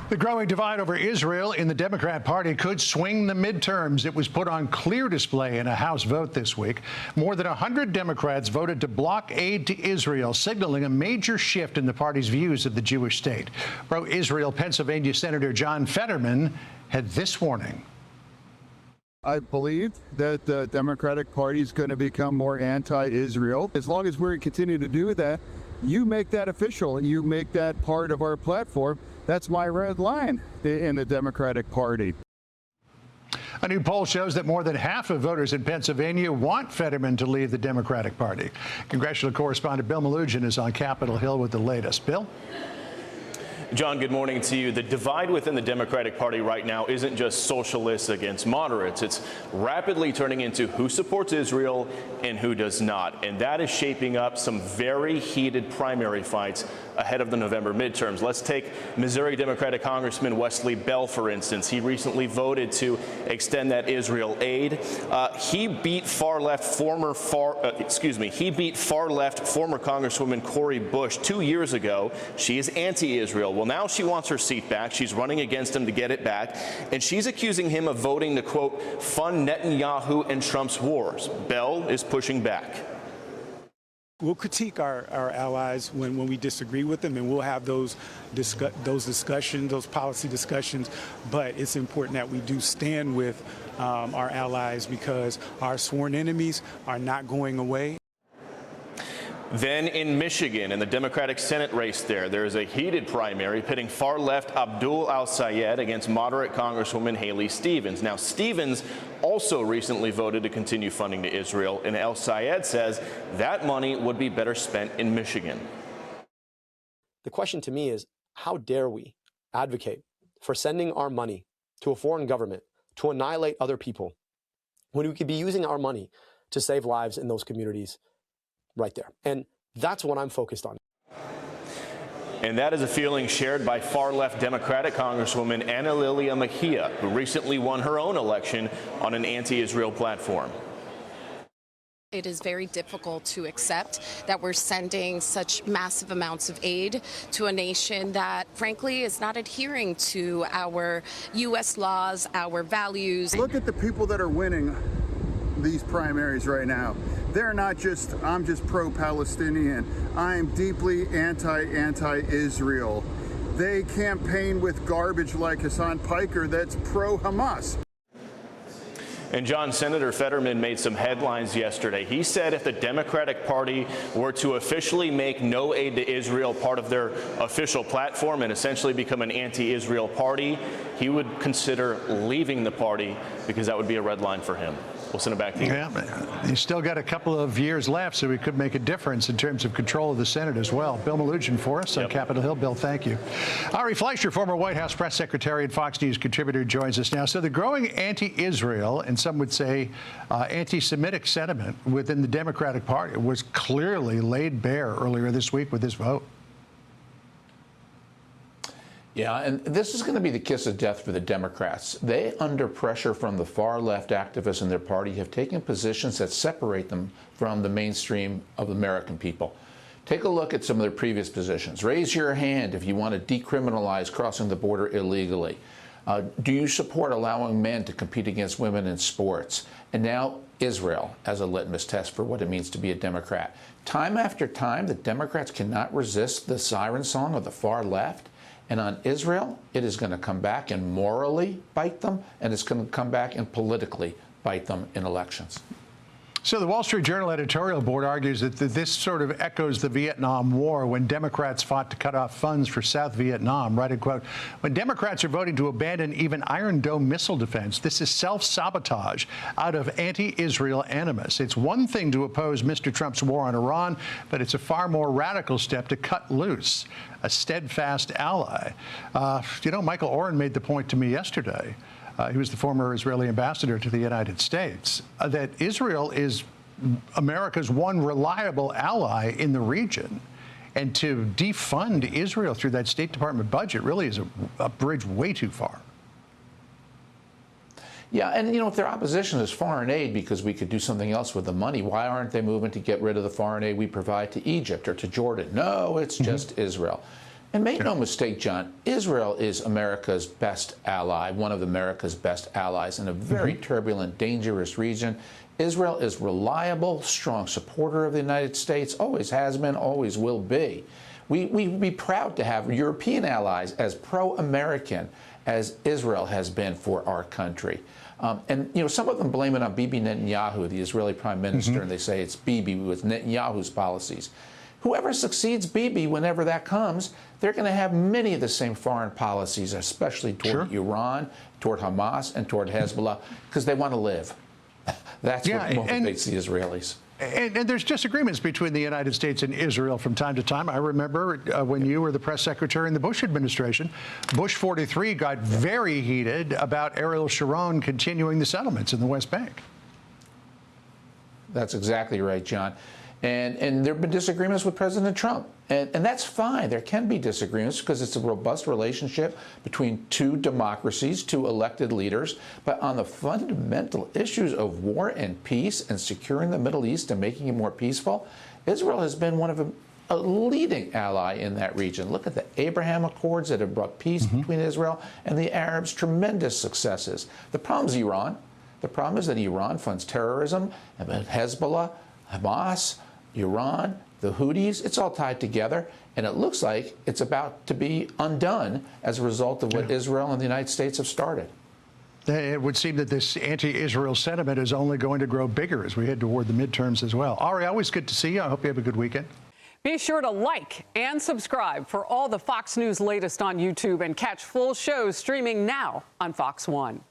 The growing divide over Israel in the Democrat Party could swing the midterms. It was put on clear display in a House vote this week. More than 100 Democrats voted to block aid to Israel, signaling a major shift in the party's views of the Jewish state. Pro-Israel Pennsylvania Senator John Fetterman had this warning. I believe that the Democratic Party is going to become more anti-Israel. As long as we continue to do that, you make that official and you make that part of our platform. That's my red line in the Democratic Party. A new poll shows that more than half of voters in Pennsylvania want Fetterman to leave the Democratic Party. Congressional correspondent Bill Melugin is on Capitol Hill with the latest. Bill? John, good morning to you. The divide within the Democratic Party right now isn't just socialists against moderates. It's rapidly turning into who supports Israel and who does not. And that is shaping up some very heated primary fights ahead of the November midterms. Let's take Missouri Democratic Congressman Wesley Bell, for instance. He recently voted to extend that Israel aid. He beat far-left former Congresswoman Cori Bush 2 years ago. She is anti-Israel. Well, now she wants her seat back. She's running against him to get it back. And she's accusing him of voting to, quote, fund Netanyahu and Trump's wars. Bell is pushing back. We'll critique our allies when we disagree with them, and we'll have those discussions, those policy discussions. But it's important that we do stand with our allies, because our sworn enemies are not going away. Then in Michigan, in the Democratic Senate race there is a heated primary pitting far-left Abdul al-Sayed against moderate Congresswoman Haley Stevens. Now, Stevens also recently voted to continue funding to Israel, and al-Sayed says that money would be better spent in Michigan. The question to me is, how dare we advocate for sending our money to a foreign government to annihilate other people when we could be using our money to save lives in those communities right there? And that's what I'm focused on. And that is a feeling shared by far-left Democratic Congresswoman Ana Lilia Mejia, who recently won her own election on an anti-Israel platform. It is very difficult to accept that we're sending such massive amounts of aid to a nation that, frankly, is not adhering to our U.S. laws, our values. Look at the people that are winning these primaries right now. They're not just, I'm just pro-Palestinian. I'm deeply anti-Israel. They campaign with garbage like Hassan Piker that's pro-Hamas. And John, Senator Fetterman made some headlines yesterday. He said if the Democratic Party were to officially make no aid to Israel part of their official platform and essentially become an anti-Israel party, he would consider leaving the party, because that would be a red line for him. We'll send it back to you. Yeah, he's still got a couple of years left, so he could make a difference in terms of control of the Senate as well. Bill Melugin for us on Capitol Hill. Bill, thank you. Ari Fleischer, former White House press secretary and Fox News contributor, joins us now. So the growing anti-Israel, and some would say anti-Semitic sentiment within the Democratic Party was clearly laid bare earlier this week with this vote. Yeah, and this is going to be the kiss of death for the Democrats. They, under pressure from the far-left activists in their party, have taken positions that separate them from the mainstream of American people. Take a look at some of their previous positions. Raise your hand if you want to decriminalize crossing the border illegally. Do you support allowing men to compete against women in sports? And now Israel as a litmus test for what it means to be a Democrat. Time after time, the Democrats cannot resist the siren song of the far left. And on Israel, it is going to come back and morally bite them, and it's going to come back and politically bite them in elections. So the Wall Street Journal editorial board argues that this sort of echoes the Vietnam War, when Democrats fought to cut off funds for South Vietnam. Writing, quote, when Democrats are voting to abandon even Iron Dome missile defense, this is self-sabotage out of anti-Israel animus. It's one thing to oppose Mr. Trump's war on Iran, but it's a far more radical step to cut loose a steadfast ally. You know, Michael Oren made the point to me yesterday. He was the former Israeli ambassador to the United States, that Israel is America's one reliable ally in the region. And to defund Israel through that State Department budget really is a bridge way too far. Yeah, and you know, if their opposition is foreign aid because we could do something else with the money, why aren't they moving to get rid of the foreign aid we provide to Egypt or to Jordan? No, it's just Israel. And make no mistake, John, Israel is America's best ally, one of America's best allies in a very turbulent, dangerous region. Israel is reliable, strong supporter of the United States, always has been, always will be. We'd be proud to have European allies as pro-American as Israel has been for our country. And, you know, some of them blame it on Bibi Netanyahu, the Israeli prime minister, and they say it's Bibi with Netanyahu's policies. Whoever succeeds Bibi, whenever that comes, they're going to have many of the same foreign policies, especially toward Iran, toward Hamas, and toward Hezbollah, because they want to live. That's what motivates the Israelis. And there's disagreements between the United States and Israel from time to time. I remember when you were the press secretary in the Bush administration, Bush 43 got very heated about Ariel Sharon continuing the settlements in the West Bank. That's exactly right, John. And there have been disagreements with President Trump. And that's fine. There can be disagreements because it's a robust relationship between two democracies, two elected leaders. But on the fundamental issues of war and peace and securing the Middle East and making it more peaceful, Israel has been one of a leading ally in that region. Look at the Abraham Accords that have brought peace between Israel and the Arabs, tremendous successes. The problem is Iran. The problem is that Iran funds terrorism, Hezbollah, Hamas, Iran, the Houthis, it's all tied together, and it looks like it's about to be undone as a result of what Israel and the United States have started. It would seem that this anti-Israel sentiment is only going to grow bigger as we head toward the midterms as well. Ari, always good to see you. I hope you have a good weekend. Be sure to like and subscribe for all the Fox News latest on YouTube and catch full shows streaming now on Fox One.